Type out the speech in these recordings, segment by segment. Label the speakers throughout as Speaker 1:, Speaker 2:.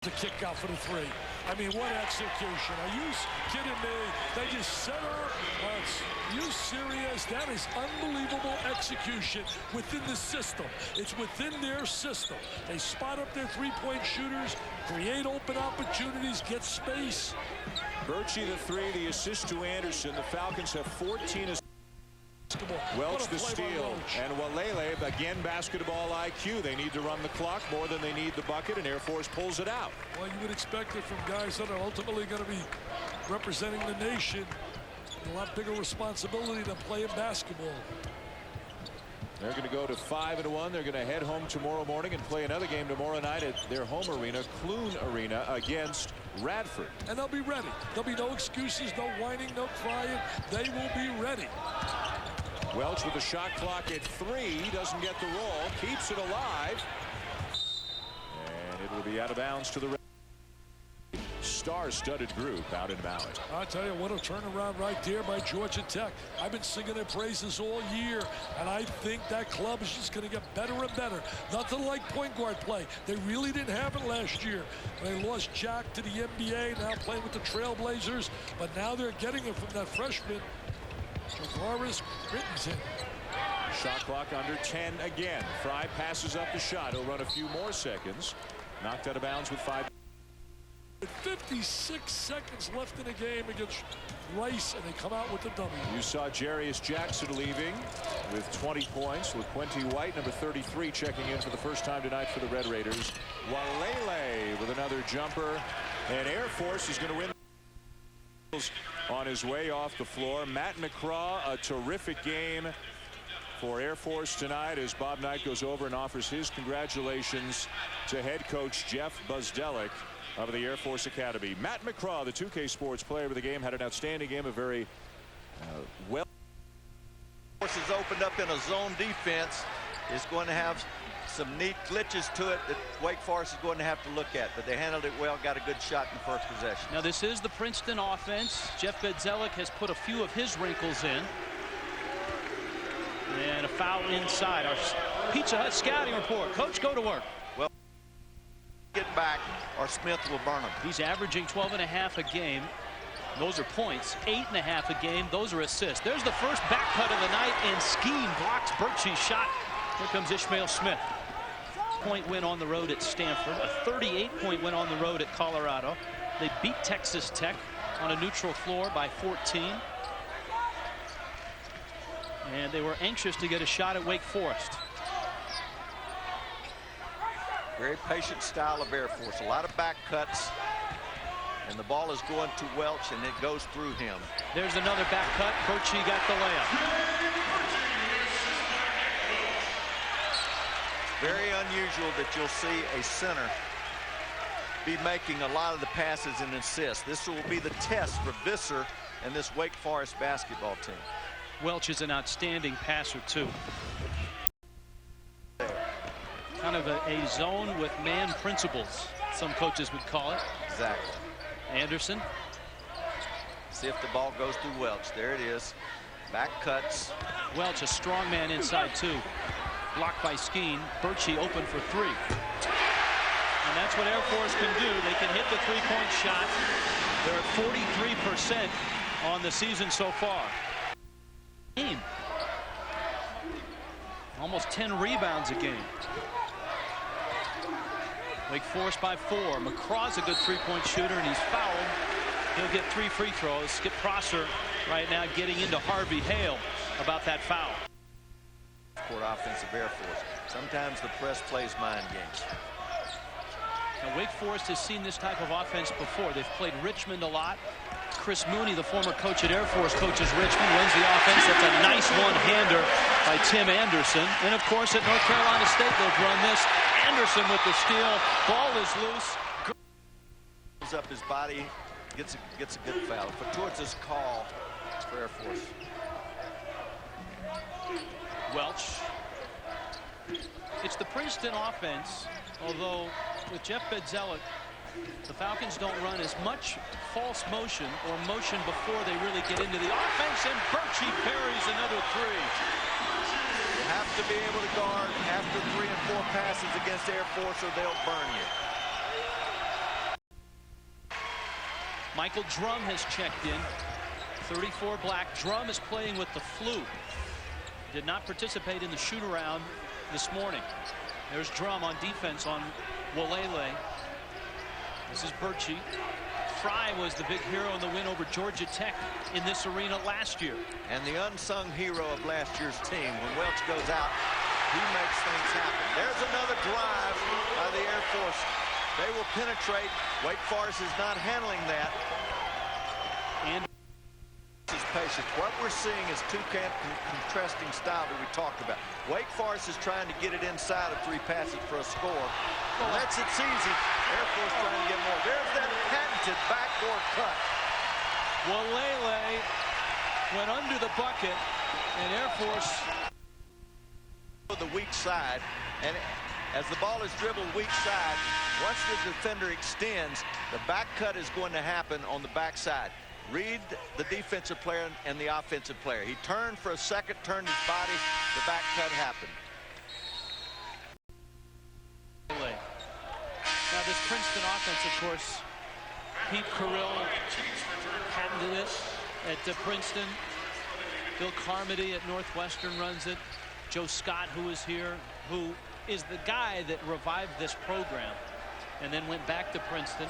Speaker 1: The kick out for the three. I mean, what execution. Are you kidding me? They just center. Are you serious? That is unbelievable execution within the system. It's within their system. They spot up their three-point shooters, create open opportunities, get space.
Speaker 2: Birchie the three, the assist to Anderson. The Falcons have 14 assists. Welch the steal, and Walele again basketball IQ. They need to run the clock more than they need the bucket, and Air Force pulls it out.
Speaker 1: Well, you would expect it from guys that are ultimately going to be representing the nation. A lot bigger responsibility than playing basketball.
Speaker 2: They're going to go to 5-1. They're going to head home tomorrow morning and play another game tomorrow night at their home arena, Clune Arena, against Radford.
Speaker 1: And they'll be ready. There'll be no excuses, no whining, no crying. They will be ready.
Speaker 2: Welch with the shot clock at 3, doesn't get the roll, keeps it alive, and it will be out of bounds to the star-studded group out in Maui.
Speaker 1: I'll tell you what, a turnaround right there by Georgia Tech. I've been singing their praises all year, and I think that club is just going to get better and better. Nothing like point guard play. They really didn't have it last year. They lost Jack to the NBA, now playing with the Trailblazers, but now they're getting it from that freshman, Javaris Crittensen.
Speaker 2: Shot clock under 10 again. Fry passes up the shot. He'll run a few more seconds. Knocked out of bounds with 5.
Speaker 1: 56 seconds left in the game against Rice, and they come out with the W.
Speaker 2: You saw Jarius Jackson leaving with 20 points. LaQuinte White, number 33, checking in for the first time tonight for the Red Raiders. Walele with another jumper, and Air Force is going to win on his way off the floor. Matt McCraw, a terrific game for Air Force tonight as Bob Knight goes over and offers his congratulations to head coach Jeff Buzdelik of the Air Force Academy. Matt McCraw, the 2K Sports player of the game, had an outstanding game, a very well.
Speaker 3: Force is opened up in a zone defense. Is going to have some neat glitches to it that Wake Forest is going to have to look at, but they handled it well, got a good shot in the first possession.
Speaker 4: Now this is the Princeton offense. Jeff Buzdelik has put a few of his wrinkles in. And a foul inside. Our Pizza Hut scouting report. Coach, go to work.
Speaker 3: Well, get back or Smith will burn him.
Speaker 4: He's averaging 12.5 a game. Those are points. 8.5 a game. Those are assists. There's the first back cut of the night, and Skeen blocks Birchie's shot. Here comes Ishmael Smith. Point win on the road at Stanford. A 38-point win on the road at Colorado. They beat Texas Tech on a neutral floor by 14. And they were anxious to get a shot at Wake Forest.
Speaker 3: Very patient style of Air Force. A lot of back cuts. And the ball is going to Welch, and it goes through him.
Speaker 4: There's another back cut. Birchie got the layup.
Speaker 3: Very unusual that you'll see a center be making a lot of the passes and assists. This will be the test for Visser and this Wake Forest basketball team.
Speaker 4: Welch is an outstanding passer, too. Kind of a zone with man principles, some coaches would call it.
Speaker 3: Exactly.
Speaker 4: Anderson.
Speaker 3: See if the ball goes through Welch. There it is. Back cuts.
Speaker 4: Welch, a strong man inside, too. Blocked by Skeen. Birchie open for 3. And that's what Air Force can do. They can hit the three-point shot. They're at 43% on the season so far. Almost 10 rebounds a game. Wake Forest by 4. McCraw's a good three-point shooter, and he's fouled. He'll get 3 free throws. Skip Prosser right now getting into Harvey Hale about that foul.
Speaker 3: Court offensive Air Force. Sometimes the press plays mind games.
Speaker 4: Now Wake Forest has seen this type of offense before. They've played Richmond a lot. Chris Mooney, the former coach at Air Force, coaches Richmond, runs the offense. That's a nice one-hander by Tim Anderson. And of course at North Carolina State they've run this. Anderson with the steal. Ball is loose.
Speaker 3: Pulls up his body, gets a good foul. But towards this call for Air Force.
Speaker 4: Welch. It's the Princeton offense, although with Jeff Buzdelik, the Falcons don't run as much false motion or motion before they really get into the offense, and Birchie parries another 3.
Speaker 3: You have to be able to guard after 3 and 4 passes against Air Force or they'll burn you.
Speaker 4: Michael Drum has checked in. 34 black. Drum is playing with the flu. Did not participate in the shoot-around this morning. There's Drum on defense on Walele. This is Birchie. Fry was the big hero in the win over Georgia Tech in this arena last year.
Speaker 3: And the unsung hero of last year's team. When Welch goes out, he makes things happen. There's another drive by the Air Force. They will penetrate. Wake Forest is not handling that.
Speaker 4: And
Speaker 3: is patience. What we're seeing is two contrasting style that we talked about. Wake Forest is trying to get it inside of 3 passes for a score. Lets it easy. Air Force trying to get more. There's that patented backdoor cut.
Speaker 4: Walele went under the bucket, and Air Force
Speaker 3: the weak side, and as the ball is dribbled weak side, once the defender extends, the back cut is going to happen on the backside. Read the defensive player and the offensive player. He turned for a second, turned his body, the back cut happened.
Speaker 4: Now this Princeton offense, of course, Pete Carrill patented it at Princeton. Bill Carmody at Northwestern runs it. Joe Scott, who is here, who is the guy that revived this program and then went back to Princeton.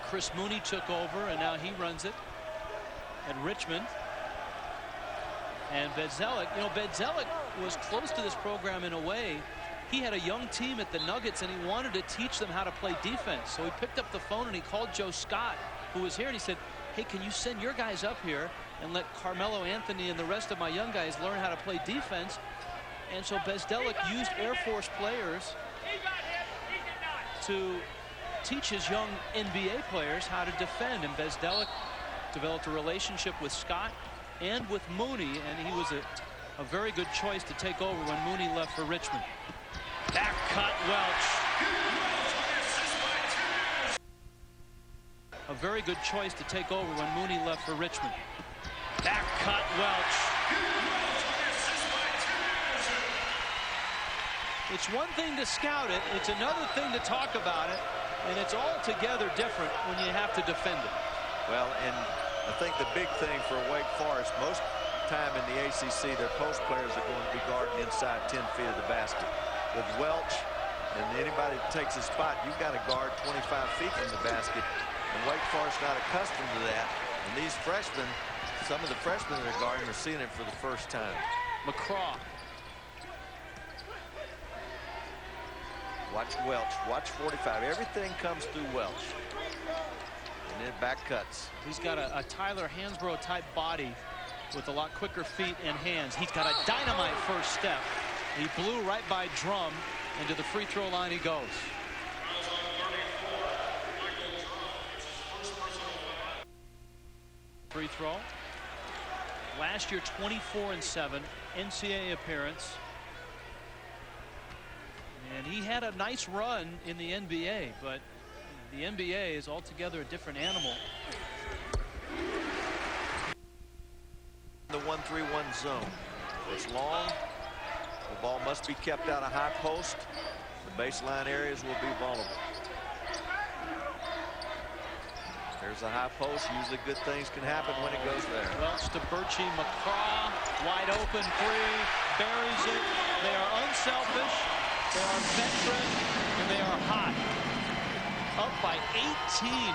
Speaker 4: Chris Mooney took over, and now he runs it at Richmond. And Bedzellik, you know, Bedzellik was close to this program in a way. He had a young team at the Nuggets, and he wanted to teach them how to play defense. So he picked up the phone and he called Joe Scott, who was here, and he said, hey, can you send your guys up here and let Carmelo Anthony and the rest of my young guys learn how to play defense? And so Bedzellik used Air Force players to teach his young NBA players how to defend. And Bedzellik developed a relationship with Scott and with Mooney, and he was a very good choice to take over when Mooney left for Richmond. Back cut, Welch. A very good choice to take over when Mooney left for Richmond. Back cut, Welch. It's one thing to scout it, it's another thing to talk about it, and it's altogether different when you have to defend it.
Speaker 3: Well, and I think the big thing for Wake Forest, most time in the ACC, their post players are going to be guarding inside 10 feet of the basket. With Welch and anybody that takes a spot, you've got to guard 25 feet from the basket. And Wake Forest not accustomed to that. And these freshmen, some of the freshmen that are guarding are seeing it for the first time.
Speaker 4: McCraw.
Speaker 3: Watch Welch. Watch 45. Everything comes through Welch. And then back cuts.
Speaker 4: He's got a Tyler Hansbrough type body with a lot quicker feet and hands. He's got a dynamite first step. He blew right by Drum, and to the free throw line he goes. Free throw. Last year 24-7 NCAA appearance. And he had a nice run in the NBA, but the NBA is altogether a different animal.
Speaker 3: The 1-3-1 zone. It's long. The ball must be kept out of high post. The baseline areas will be vulnerable. There's a high post. Usually good things can happen when it goes there.
Speaker 4: Welch to Birchie. McCraw, wide open three, buries it. They are unselfish, they are veteran, and they are hot. Up by 18.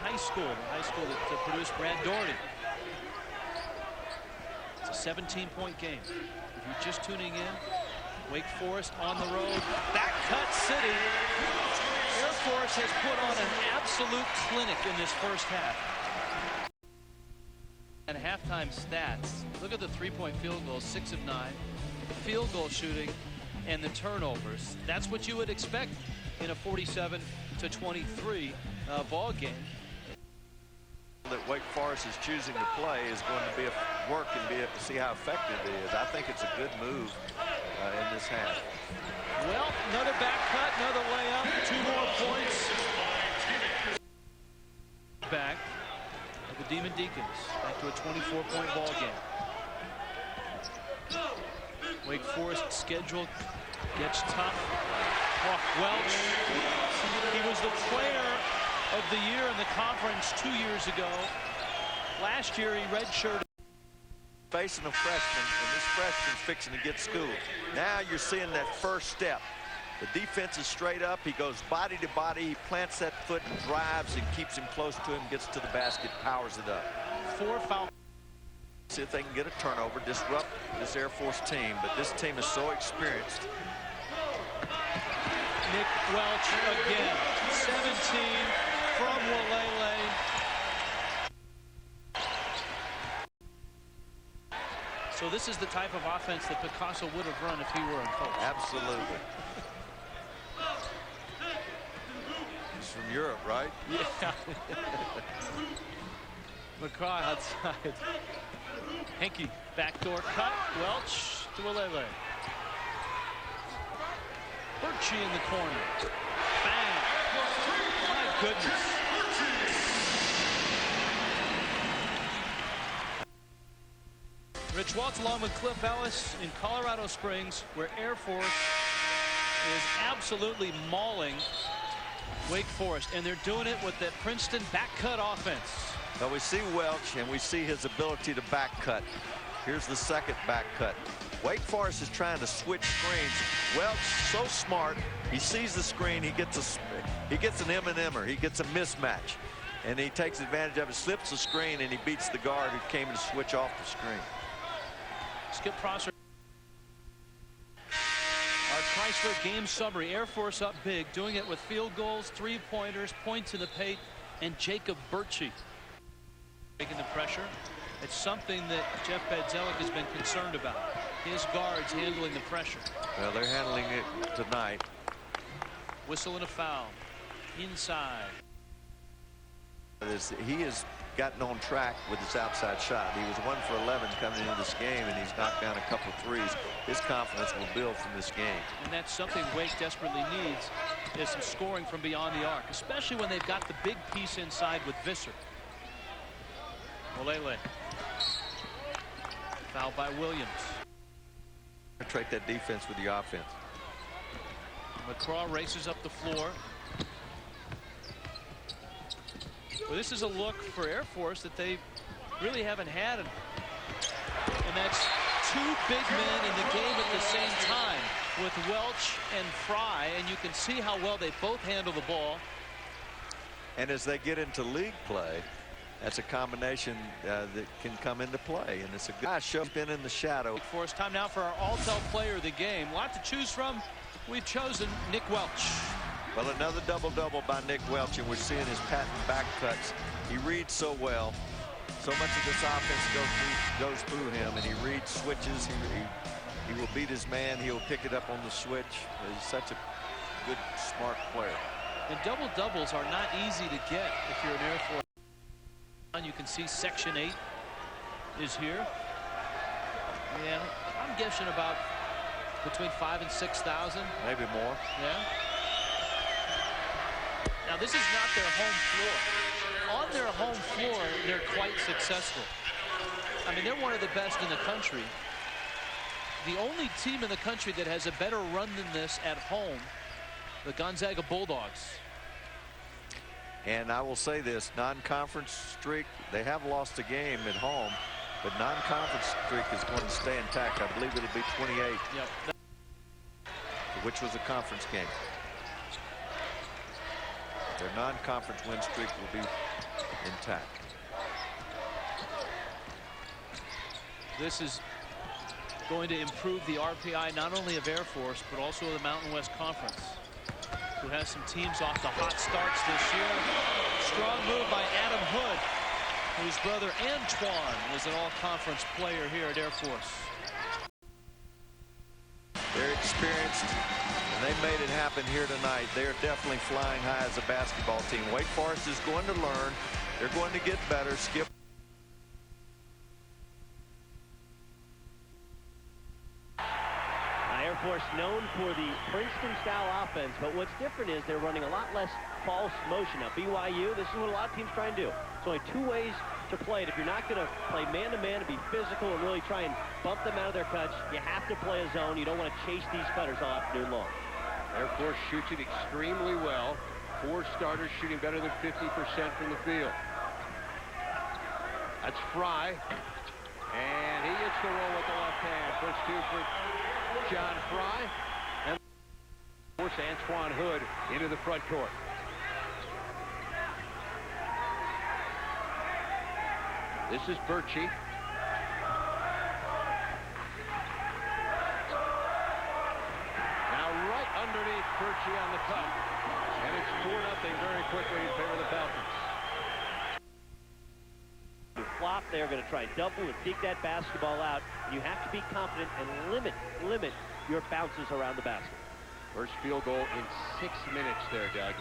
Speaker 4: High school that produced Brad Daugherty. It's a 17-point game. If you're just tuning in, Wake Forest on the road. Back cut city. Air Force has put on an absolute clinic in this first half. And halftime stats. Look at the three-point field goals, 6 of 9. Field goal shooting and the turnovers. That's what you would expect in a 47-23 ball game.
Speaker 3: That Wake Forest is choosing to play is going to be a work and see how effective it is. I think it's a good move in this half.
Speaker 4: Well, another back cut, another layup, 2 more points. Back of the Demon Deacons, back to a 24-point ball game. Wake Forest schedule gets tough. Oh, Welch, he was the player of the year in the conference 2 years ago. Last year, he redshirted.
Speaker 3: Facing a freshman, and this freshman's fixing to get schooled. Now you're seeing that first step. The defense is straight up. He goes body to body. He plants that foot and drives and keeps him close to him, gets to the basket, powers it up.
Speaker 4: 4 fouls.
Speaker 3: See if they can get a turnover, disrupt this Air Force team, but this team is so experienced.
Speaker 4: Nick Welch again, 17 from Walele. So this is the type of offense that Picasso would have run if he were in coach.
Speaker 3: Absolutely. He's from Europe, right?
Speaker 4: Yeah. McCraw outside. Henke, backdoor cut. Welch to Walele. Birchie in the corner. Bang. My goodness. Rich Waltz along with Cliff Ellis in Colorado Springs, where Air Force is absolutely mauling Wake Forest, and they're doing it with that Princeton back cut offense.
Speaker 3: Now we see Welch, and we see his ability to back cut. Here's the second back cut. Wake Forest is trying to switch screens. Welch, so smart. He sees the screen. He gets an M&M'er. He gets a mismatch, and he takes advantage of it, slips the screen, and he beats the guard who came to switch off the screen.
Speaker 4: Skip Prosser. Our Chrysler game summary. Air Force up big, doing it with field goals, 3-pointers, points in the paint, and Jacob Birchie taking the pressure. It's something that Jeff Bedzelic has been concerned about. His guards handling the pressure.
Speaker 3: Well, they're handling it tonight.
Speaker 4: Whistle and a foul. Inside.
Speaker 3: He has gotten on track with his outside shot. He was 1 for 11 coming into this game, and he's knocked down a couple of threes. His confidence will build from this game.
Speaker 4: And that's something Wake desperately needs, is some scoring from beyond the arc, especially when they've got the big piece inside with Visser. Walele. Foul by Williams.
Speaker 3: Penetrate that defense with the offense.
Speaker 4: McCraw races up the floor. Well, this is a look for Air Force that they really haven't had. And that's 2 big men in the game at the same time with Welch and Fry. And you can see how well they both handle the ball.
Speaker 3: And as they get into league play, that's a combination that can come into play. And it's a good show. Been in the shadow.
Speaker 4: For us, time now for our all-tell player of the game. A lot to choose from. We've chosen Nick Welch.
Speaker 3: Well, another double-double by Nick Welch, and we're seeing his patent back cuts. He reads so well. So much of this offense goes through him, and he reads switches. He will beat his man. He'll pick it up on the switch. He's such a good, smart player.
Speaker 4: And double-doubles are not easy to get if you're an Air Force. You can see Section 8 is here. Yeah, I'm guessing about between 5,000 and 6,000.
Speaker 3: Maybe more.
Speaker 4: Yeah. Now, this is not their home floor. On their home floor, they're quite successful. I mean, they're one of the best in the country. The only team in the country that has a better run than this at home, the Gonzaga Bulldogs.
Speaker 3: And I will say this, non-conference streak, they have lost a game at home, but non-conference streak is going to stay intact. I believe it'll be 28,
Speaker 4: yep.
Speaker 3: Which was a conference game. Their non-conference win streak will be intact.
Speaker 4: This is going to improve the RPI not only of Air Force, but also of the Mountain West Conference, who has some teams off to hot starts this year. Strong move by Adam Hood, whose brother Antoine is an all-conference player here at Air Force.
Speaker 3: They're experienced, and they made it happen here tonight. They're definitely flying high as a basketball team. Wake Forest is going to learn. They're going to get better. Skip.
Speaker 5: Air Force known for the Princeton-style offense, but what's different is they're running a lot less false motion. Now, BYU, this is what a lot of teams try and do. There's only 2 ways to play it. If you're not going to play man-to-man and be physical and really try and bump them out of their cuts, you have to play a zone. You don't want to chase these cutters all afternoon long.
Speaker 6: Air Force shoots it extremely well. 4 starters shooting better than 50% from the field. That's Fry. And he hits the roll with the left hand. First 2 for John Fry. And force Antoine Hood into the front court. This is Birchie. Now right underneath Birchie on the cut. And it's 4-0 very quickly in favor of the Falcons.
Speaker 5: Flop, they're going to try and double and dig that basketball out. You have to be confident and limit your bounces around the basket.
Speaker 6: First field goal in 6 minutes there, Doug,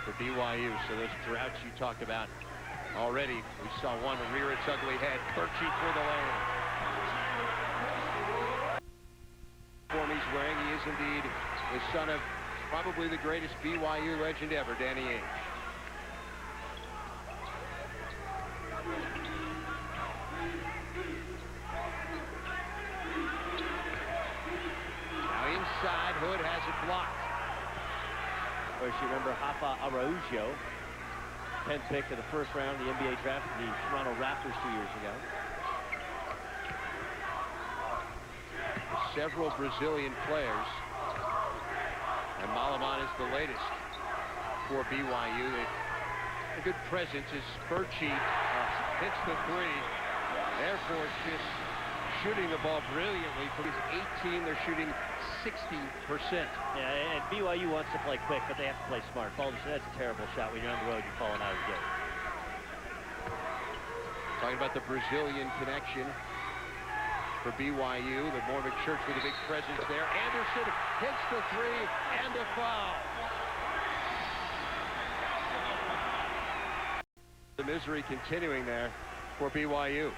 Speaker 6: for BYU. So those droughts you talked about already. We saw one rear its ugly head. Birchie for the lane. Form he's wearing, he is indeed the son of probably the greatest BYU legend ever, Danny Ainge. Now inside, Hood has it blocked.
Speaker 5: Of course, you remember Rafa Araujo, 10th pick of the first round of the NBA draft for the Toronto Raptors 2 years ago.
Speaker 6: Several Brazilian players. And Malaman is the latest for BYU. A good presence is Birchie hits the 3. Air Force just shooting the ball brilliantly. For his 18, they're shooting 60%.
Speaker 5: Yeah, and BYU wants to play quick, but they have to play smart. Baldwin said that's a terrible shot. When you're on the road, you're falling out of the game.
Speaker 6: Talking about the Brazilian connection for BYU. The Mormon Church with a big presence there. Anderson hits the 3 and a foul. The misery continuing there for BYU.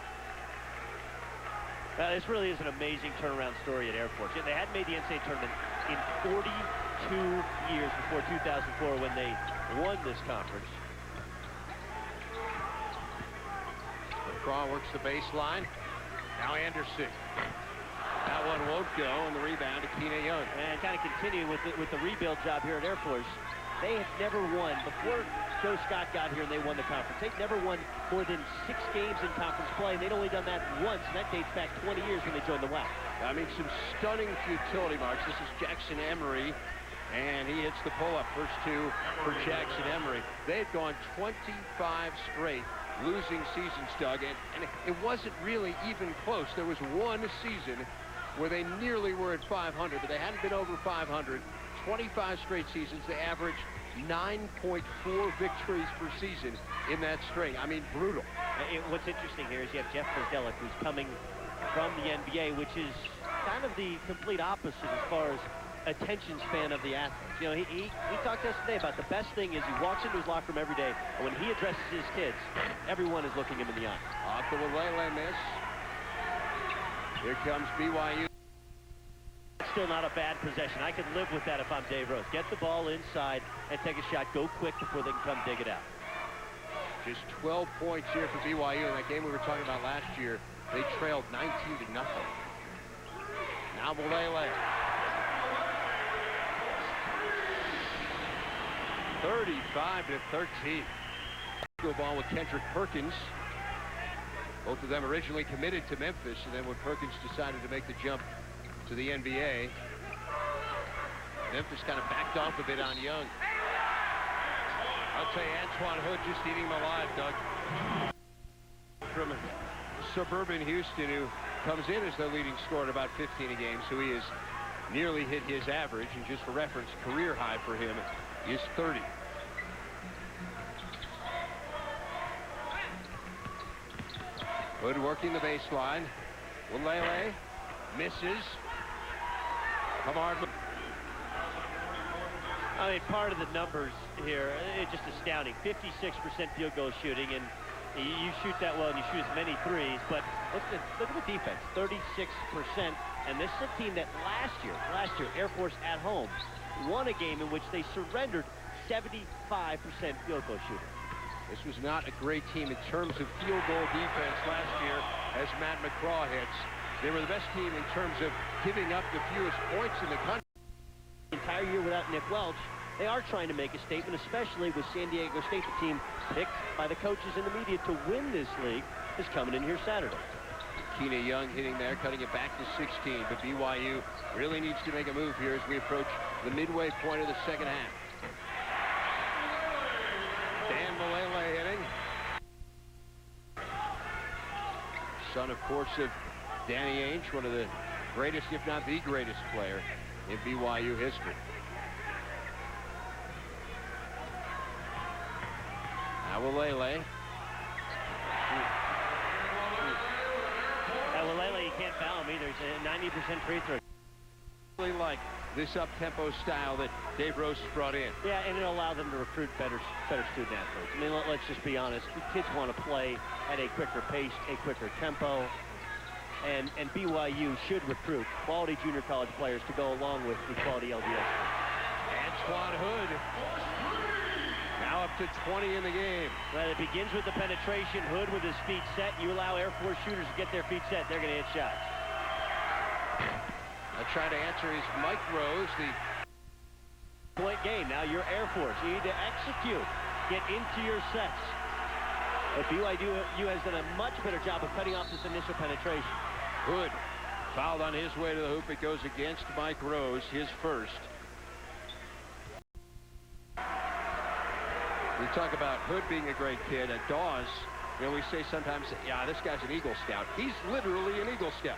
Speaker 5: This really is an amazing turnaround story at Air Force. They hadn't made the NCAA tournament in 42 years before 2004 when they won this conference.
Speaker 6: McCraw works the baseline. Now Anderson. That one won't go, and the rebound to Keena Young.
Speaker 5: And kind of continue with the rebuild job here at Air Force. They have never won, before Joe Scott got here and they won the conference, they've never won more than 6 games in conference play. They'd only done that once, and that dates back 20 years when they joined the WAC.
Speaker 6: I mean, some stunning futility marks. This is Jackson Emery, and he hits the pull-up. First 2 for Jackson Emery. They had gone 25 straight losing seasons, Doug, and it wasn't really even close. There was one season where they nearly were at 500, but they hadn't been over 500. 25 straight seasons. They averaged 9.4 victories per season in that string. I mean, brutal.
Speaker 5: What's interesting here is you have Jeff Brzdelik, who's coming from the NBA, which is kind of the complete opposite as far as attention span of the athletes. You know, he talked to us today about the best thing is he walks into his locker room every day, and when he addresses his kids, everyone is looking him in the eye.
Speaker 6: Off the Lele miss. Here comes BYU.
Speaker 5: Still not a bad possession. I could live with that if I'm Dave Rose. Get the ball inside and take a shot. Go quick before they can come dig it out.
Speaker 6: Just 12 points here for BYU in that game we were talking about last year. They trailed 19-0. Now Lele. 35-13. Go ball with Kendrick Perkins. Both of them originally committed to Memphis, and then when Perkins decided to make the jump to the NBA, Memphis kind of backed off a bit on Young. I'll tell you, Antoine Hood just eating him alive, Doug. From suburban Houston, who comes in as the leading scorer at about 15 a game, so he has nearly hit his average, and just for reference, career high for him is 30. Hood working the baseline. Lele misses. Hamard.
Speaker 5: I mean, part of the numbers here, it's just astounding. 56% field goal shooting, and you shoot that well and you shoot as many threes, but look at the defense, 36%. And this is a team that last year, Air Force at home, won a game in which they surrendered 75% field goal shooting.
Speaker 6: This was not a great team in terms of field goal defense last year as Matt McCraw hits. They were the best team in terms of giving up the fewest points in the country.
Speaker 5: The entire year without Nick Welch, They are trying to make a statement, especially with San Diego State, the team picked by the coaches and the media to win this league, is coming in here Saturday.
Speaker 6: Keena Young hitting there, cutting it back to 16. But BYU really needs to make a move here as we approach the midway point of the second half. Dan Malele hitting. Son, of course, of Danny Ainge, one of the greatest, if not the greatest player in BYU history. Awalele.
Speaker 5: Awalele, you can't foul him either. He's a 90% free throw.
Speaker 6: Really like this up-tempo style that Dave Rose has brought in.
Speaker 5: Yeah, and it'll allow them to recruit better student athletes. I mean, let's just be honest. Kids want to play at a quicker pace, a quicker tempo. And BYU should recruit quality junior college players to go along with the quality LDS.
Speaker 6: Antoine Hood. Now up to 20 in the game.
Speaker 5: Well, it begins with the penetration. Hood with his feet set. You allow Air Force shooters to get their feet set, they're going to hit shots.
Speaker 6: Now trying to answer is Mike Rose, the
Speaker 5: point game. Now you're Air Force. You need to execute. Get into your sets. But BYU has done a much better job of cutting off this initial penetration.
Speaker 6: Hood fouled on his way to the hoop. It goes against Mike Rose, his first. We talk about Hood being a great kid. At Dawes, you know, we say sometimes, yeah, this guy's an Eagle Scout. He's literally an Eagle Scout.